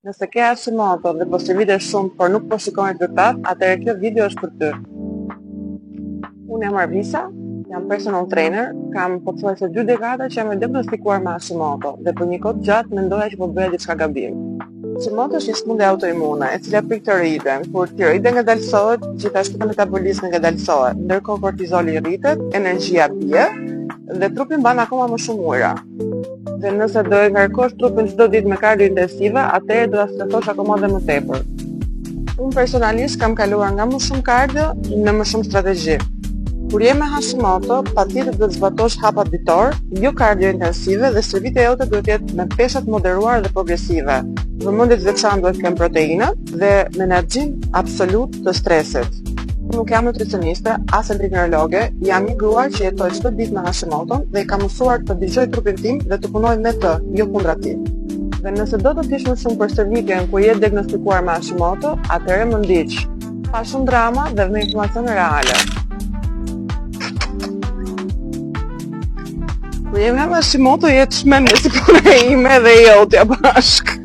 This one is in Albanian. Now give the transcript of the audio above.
Nëse ke Hashimoto dhe po stërvitesh shumë por nuk po shikon rezultat, atëherë kjo video është për ty. Unë jam Arvisa, jam personal trainer, kam pothuajse 2 dekada që jam e diagnostikuar me Hashimoto dhe për një kohë gjatë mendoja që po bëja diçka gabim. Hashimoto është një sëmundje autoimune, e cila prik tiroiden. Kur tiroide ngadalësohet, gjithashtu metabolizmi ngadalësohet, ndërkohë kortizoli rritet, energjia bie dhe trupi mban akoma më shumë ujëra. Dhe nëse do e ngarkosh trupin çdo ditë me kardio intensive, atëherë do ta stresosh akoma dhe më tepër. Unë personalisht kam kaluar nga më shumë kardio në më shumë strategji. Kur je me Hashimoto, patjetër do të zbatosh hapa ditor, jo kardio intensive dhe stërvitja jote duhet të jetë me pesha të moderuara dhe progresive. Vëmendje të veçantë duhet të kenë proteina dhe me energjin absolut të stresit. Nuk jam nutricioniste, as endokrinologe, jam një grua që jetoj çdo ditë me Hashimoton dhe kam mësuar të dëgjoj trupin tim dhe të punoj me të, jo kundra tij. Dhe nëse do të dish më shumë për stërvitjen kur je diagnostikuar me Hashimoto, atëherë më ndiq. Pa shumë drama dhe me informacione reale. Kur je me Hashimoto, je çmend si puna ime dhe jotja bashkë.